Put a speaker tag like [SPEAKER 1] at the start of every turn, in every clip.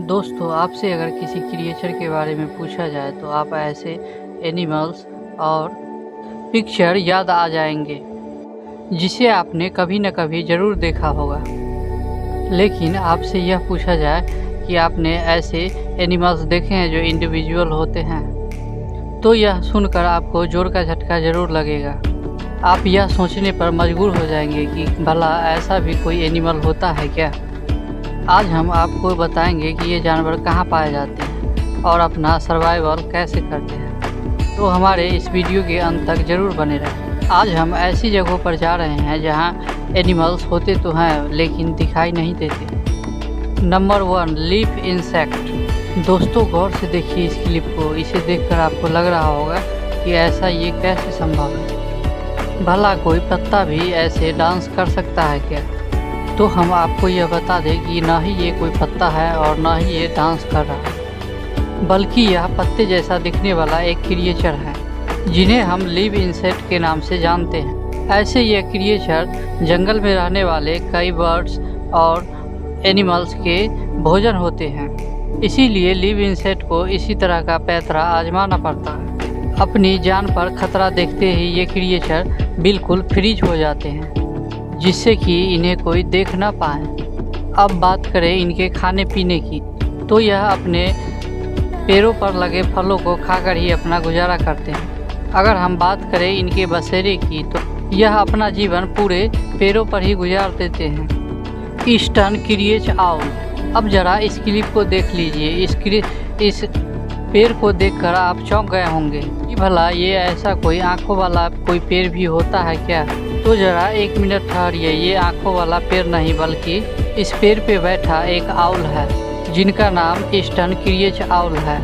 [SPEAKER 1] दोस्तों, आपसे अगर किसी क्रिएचर के बारे में पूछा जाए तो आप ऐसे एनिमल्स और पिक्चर याद आ जाएंगे जिसे आपने कभी न कभी ज़रूर देखा होगा। लेकिन आपसे यह पूछा जाए कि आपने ऐसे एनिमल्स देखे हैं जो इंडिविजुअल होते हैं, तो यह सुनकर आपको जोर का झटका ज़रूर लगेगा। आप यह सोचने पर मजबूर हो जाएंगे कि भला ऐसा भी कोई एनिमल होता है क्या। आज हम आपको बताएंगे कि ये जानवर कहाँ पाए जाते हैं और अपना सर्वाइवल कैसे करते हैं, तो हमारे इस वीडियो के अंत तक ज़रूर बने रहें। आज हम ऐसी जगहों पर जा रहे हैं जहाँ एनिमल्स होते तो हैं लेकिन दिखाई नहीं देते। Number 1, leaf insect. दोस्तों, गौर से देखिए इस क्लिप को। इसे देखकर आपको लग रहा होगा कि ऐसा ये कैसे संभव है। भला कोई पत्ता भी ऐसे डांस कर सकता है क्या? तो हम आपको यह बता दें कि ना ही ये कोई पत्ता है और ना ही ये डांस कर रहा है, बल्कि यह पत्ते जैसा दिखने वाला एक क्रिएचर है जिन्हें हम लीफ इंसेक्ट के नाम से जानते हैं। ऐसे ये क्रिएचर जंगल में रहने वाले कई बर्ड्स और एनिमल्स के भोजन होते हैं। इसीलिए लीफ इंसेक्ट को इसी तरह का पैतरा आजमाना पड़ता है। अपनी जान पर खतरा देखते ही ये क्रिएचर बिल्कुल फ्रीज हो जाते हैं, जिससे कि इन्हें कोई देख ना पाए। अब बात करें इनके खाने पीने की, तो यह अपने पेड़ों पर लगे फलों को खाकर ही अपना गुजारा करते हैं। अगर हम बात करें इनके बसेरे की, तो यह अपना जीवन पूरे पेड़ों पर ही गुजार देते हैं। Eastern screech owl. अब जरा इस क्लिप को देख लीजिए। इस पेड़ को देखकर आप चौंक गए होंगे कि भला ये ऐसा कोई आँखों वाला कोई पेड़ भी होता है क्या। तो ज़रा 1 मिनट ठहरिए। ये आँखों वाला पेड़ नहीं बल्कि इस पेड़ पे बैठा एक आउल है जिनका नाम ईस्टर्न क्रिएच आउल है।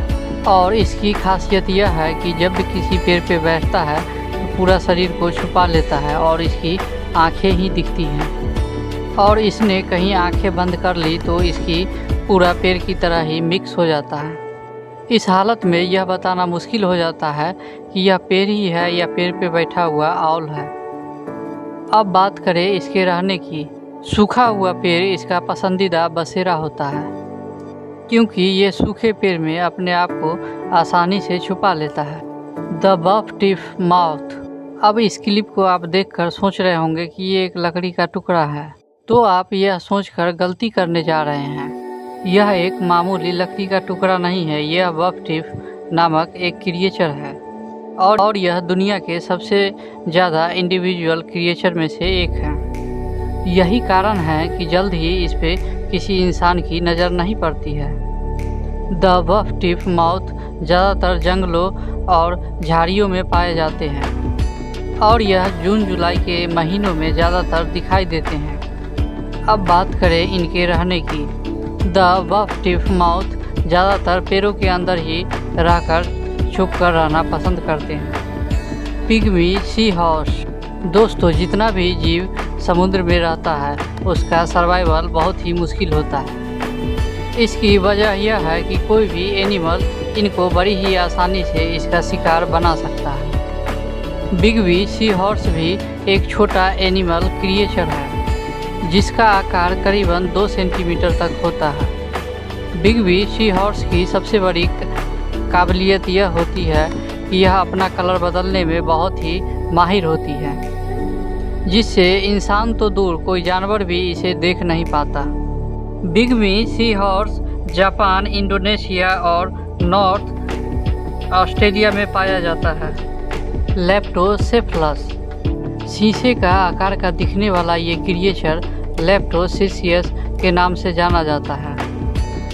[SPEAKER 1] और इसकी खासियत यह है कि जब भी किसी पेड़ पे बैठता है तो पूरा शरीर को छुपा लेता है और इसकी आँखें ही दिखती हैं। और इसने कहीं आँखें बंद कर ली तो इसकी पूरा पेड़ की तरह ही मिक्स हो जाता है। इस हालत में यह बताना मुश्किल हो जाता है कि यह पेड़ ही है या पेड़ पे बैठा हुआ आउल है। अब बात करें इसके रहने की। सूखा हुआ पेड़ इसका पसंदीदा बसेरा होता है, क्योंकि ये सूखे पेड़ में अपने आप को आसानी से छुपा लेता है। The buff tip moth. अब इस क्लिप को आप देखकर सोच रहे होंगे कि ये एक लकड़ी का टुकड़ा है, तो आप यह सोचकर गलती करने जा रहे हैं। यह एक मामूली लकड़ी का टुकड़ा नहीं है, यह बफ टिप नामक एक क्रिएचर है और यह दुनिया के सबसे ज़्यादा इंडिविजुअल क्रिएचर में से एक है। यही कारण है कि जल्द ही इस पे किसी इंसान की नज़र नहीं पड़ती है। द बफ टिप माउथ ज़्यादातर जंगलों और झाड़ियों में पाए जाते हैं और यह जून जुलाई के महीनों में ज़्यादातर दिखाई देते हैं। अब बात करें इनके रहने की। द बफ टिप माउथ ज़्यादातर पेड़ों के अंदर ही रहकर छुप कर रहना पसंद करते हैं। Pygmy sea horse. दोस्तों, जितना भी जीव समुद्र में रहता है उसका सर्वाइवल बहुत ही मुश्किल होता है। इसकी वजह यह है कि कोई भी एनिमल इनको बड़ी ही आसानी से इसका शिकार बना सकता है। बिगवी सी हॉर्स भी एक छोटा एनिमल क्रिएचर है जिसका आकार करीबन 2 सेंटीमीटर तक होता है। बिगवी सी हॉर्स की सबसे बड़ी काबिलियत यह होती है कि यह अपना कलर बदलने में बहुत ही माहिर होती है, जिससे इंसान तो दूर कोई जानवर भी इसे देख नहीं पाता। बिगमी सी हॉर्स जापान, इंडोनेशिया और नॉर्थ ऑस्ट्रेलिया में पाया जाता है। लेप्टोसेफलस। शीशे का आकार का दिखने वाला ये क्रिएचर लेप्टोसिसियस के नाम से जाना जाता है।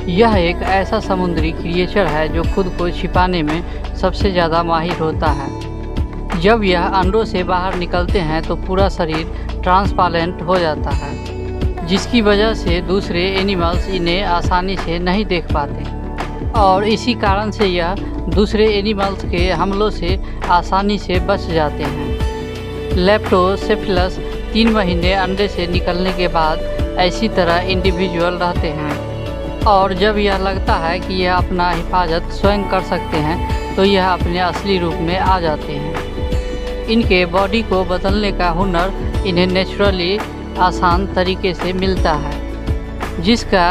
[SPEAKER 1] यह एक ऐसा समुद्री क्रिएचर है जो खुद को छिपाने में सबसे ज़्यादा माहिर होता है। जब यह अंडों से बाहर निकलते हैं तो पूरा शरीर ट्रांसपेरेंट हो जाता है, जिसकी वजह से दूसरे एनिमल्स इन्हें आसानी से नहीं देख पाते और इसी कारण से यह दूसरे एनिमल्स के हमलों से आसानी से बच जाते हैं। लेप्टोसेफलस 3 महीने अंडे से निकलने के बाद ऐसी तरह इंडिविजुअल रहते हैं और जब यह लगता है कि यह अपना हिफाजत स्वयं कर सकते हैं तो यह अपने असली रूप में आ जाते हैं। इनके बॉडी को बदलने का हुनर इन्हें नेचुरली आसान तरीके से मिलता है, जिसका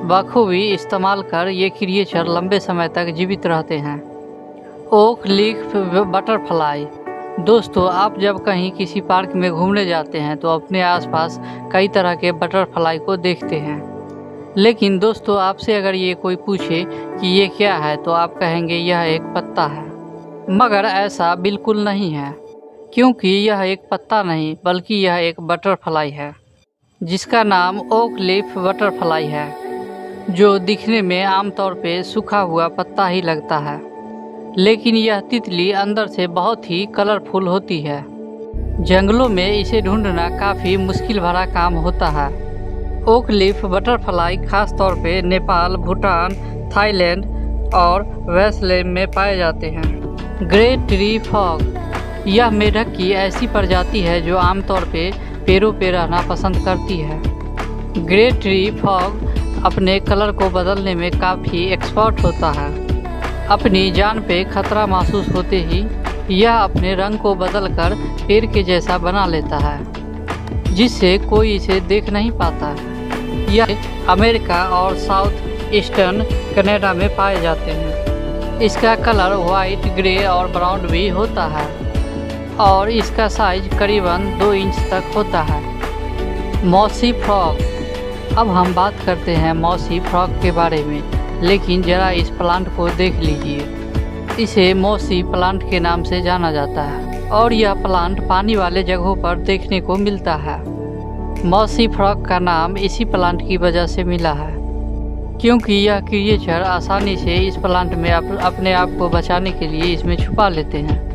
[SPEAKER 1] बखूबी इस्तेमाल कर ये क्रिएचर लंबे समय तक जीवित रहते हैं। Oak leaf butterfly. दोस्तों, आप जब कहीं किसी पार्क में घूमने जाते हैं तो अपने आसपास कई तरह के बटरफ्लाई को देखते हैं। लेकिन दोस्तों, आपसे अगर ये कोई पूछे कि ये क्या है तो आप कहेंगे यह एक पत्ता है। मगर ऐसा बिल्कुल नहीं है, क्योंकि यह एक पत्ता नहीं बल्कि यह एक बटरफ्लाई है जिसका नाम ओक लीफ बटरफ्लाई है, जो दिखने में आमतौर पे सूखा हुआ पत्ता ही लगता है। लेकिन यह तितली अंदर से बहुत ही कलरफुल होती है। जंगलों में इसे ढूंढना काफ़ी मुश्किल भरा काम होता है। ओक लीफ बटरफ्लाई खास तौर पे नेपाल, भूटान, थाईलैंड और वेस्टलैंड में पाए जाते हैं। Great tree frog. यह मेढक की ऐसी प्रजाति है जो आमतौर पे पेड़ों पे रहना पसंद करती है। ग्रेट ट्री फ्रॉग अपने कलर को बदलने में काफ़ी एक्सपर्ट होता है। अपनी जान पे खतरा महसूस होते ही यह अपने रंग को बदलकर पेड़ के जैसा बना लेता है, जिससे कोई इसे देख नहीं पाता। यह अमेरिका और साउथ ईस्टर्न कनाडा में पाए जाते हैं। इसका कलर वाइट, ग्रे और ब्राउन भी होता है और इसका साइज करीबन 2 इंच तक होता है। Mossy frog. अब हम बात करते हैं मॉसी फ्रॉग के बारे में, लेकिन ज़रा इस प्लांट को देख लीजिए। इसे मॉसी प्लांट के नाम से जाना जाता है और यह प्लांट पानी वाले जगहों पर देखने को मिलता है। मॉसी फ्रॉग का नाम इसी प्लांट की वजह से मिला है, क्योंकि यह क्रिएचर आसानी से इस प्लांट में अपने आप को बचाने के लिए इसमें छुपा लेते हैं।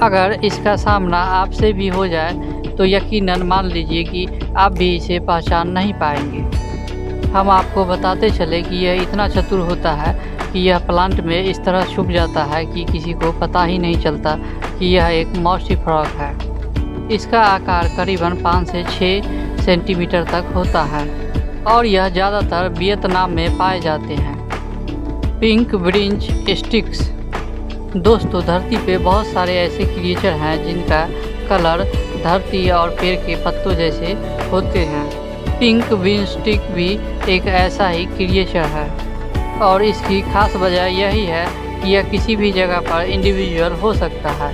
[SPEAKER 1] अगर इसका सामना आपसे भी हो जाए तो यकीनन मान लीजिए कि आप भी इसे पहचान नहीं पाएंगे। हम आपको बताते चले कि यह इतना चतुर होता है कि यह प्लांट में इस तरह छुप जाता है कि किसी को पता ही नहीं चलता कि यह एक मॉसी फ्रॉग है। इसका आकार करीबन 5 से 6 सेंटीमीटर तक होता है और यह ज़्यादातर वियतनाम में पाए जाते हैं। पिंक ब्रिंच स्टिक्स। दोस्तों, धरती पे बहुत सारे ऐसे क्रिएचर हैं जिनका कलर धरती और पेड़ के पत्तों जैसे होते हैं। पिंक ब्रिंच स्टिक भी एक ऐसा ही क्रिएचर है और इसकी खास वजह यही है कि यह किसी भी जगह पर इंडिविजुअल हो सकता है।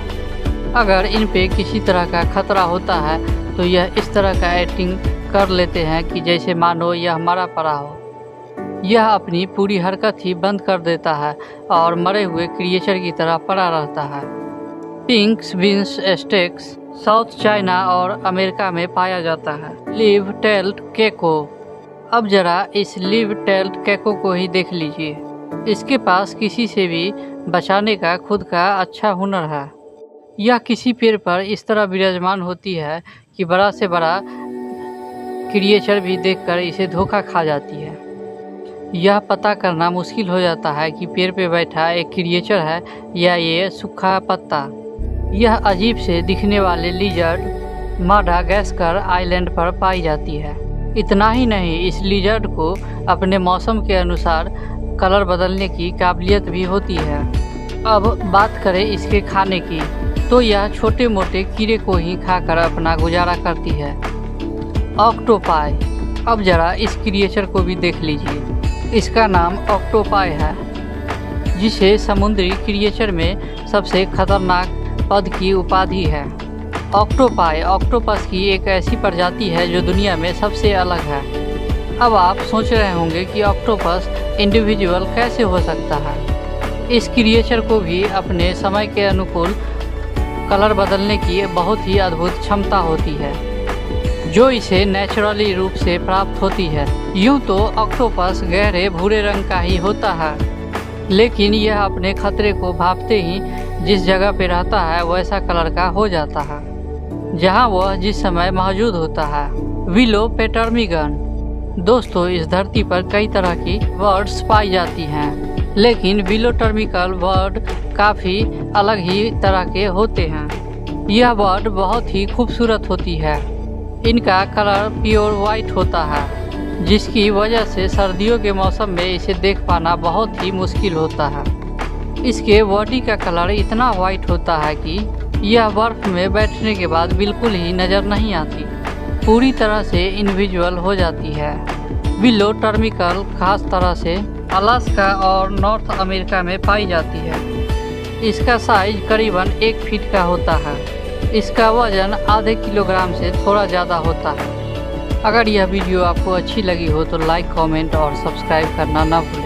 [SPEAKER 1] अगर इन पे किसी तरह का खतरा होता है तो यह इस तरह का एक्टिंग कर लेते हैं कि जैसे मानो यह मरा पड़ा हो। यह अपनी पूरी हरकत ही बंद कर देता है और मरे हुए क्रिएचर की तरह पड़ा रहता है। पिंक ब्रिंच स्टिक्स साउथ चाइना और अमेरिका में पाया जाता है। Leaf tailed gecko. अब जरा इस लिव टेल्ड गेको को ही देख लीजिए। इसके पास किसी से भी बचाने का खुद का अच्छा हुनर है। यह किसी पेड़ पर इस तरह विराजमान होती है कि बड़ा से बड़ा क्रिएचर भी देखकर इसे धोखा खा जाती है। यह पता करना मुश्किल हो जाता है कि पेड़ पे बैठा एक क्रिएचर है या ये सूखा पत्ता। यह अजीब से दिखने वाले लिजर्ड माडागास्कर आइलैंड पर पाई जाती है। इतना ही नहीं, इस लिजर्ड को अपने मौसम के अनुसार कलर बदलने की काबिलियत भी होती है। अब बात करें इसके खाने की, तो यह छोटे मोटे कीड़े को ही खाकर अपना गुजारा करती है। ऑक्टोपाई। अब जरा इस क्रिएचर को भी देख लीजिए। इसका नाम ऑक्टोपाई है, जिसे समुद्री क्रिएचर में सबसे खतरनाक पद की उपाधि है। ऑक्टोपाई ऑक्टोपस की एक ऐसी प्रजाति है जो दुनिया में सबसे अलग है। अब आप सोच रहे होंगे कि ऑक्टोपस इंडिविजुअल कैसे हो सकता है। इस क्रिएचर को भी अपने समय के अनुकूल कलर बदलने की बहुत ही अद्भुत क्षमता होती है, जो इसे नेचुरली रूप से प्राप्त होती है। यूँ तो ऑक्टोपस गहरे भूरे रंग का ही होता है, लेकिन यह अपने खतरे को भांपते ही जिस जगह पे रहता है वैसा कलर का हो जाता है जहां वह जिस समय मौजूद होता है। विलो पेटर्मिगन। दोस्तों, इस धरती पर कई तरह की बर्ड्स पाई जाती हैं, लेकिन विलो टर्मिकल बर्ड काफ़ी अलग ही तरह के होते हैं। यह बर्ड बहुत ही खूबसूरत होती है। इनका कलर प्योर वाइट होता है, जिसकी वजह से सर्दियों के मौसम में इसे देख पाना बहुत ही मुश्किल होता है। इसके बॉडी का कलर इतना वाइट होता है कि यह बर्फ में बैठने के बाद बिल्कुल ही नज़र नहीं आती, पूरी तरह से इनविजुअल हो जाती है। विलो टर्मिकल खास तरह से अलास्का और नॉर्थ अमेरिका में पाई जाती है। इसका साइज करीबन 1 फीट का होता है। इसका वजन आधे किलोग्राम से थोड़ा ज़्यादा होता है। अगर यह वीडियो आपको अच्छी लगी हो तो लाइक, कमेंट और सब्सक्राइब करना ना भूलें।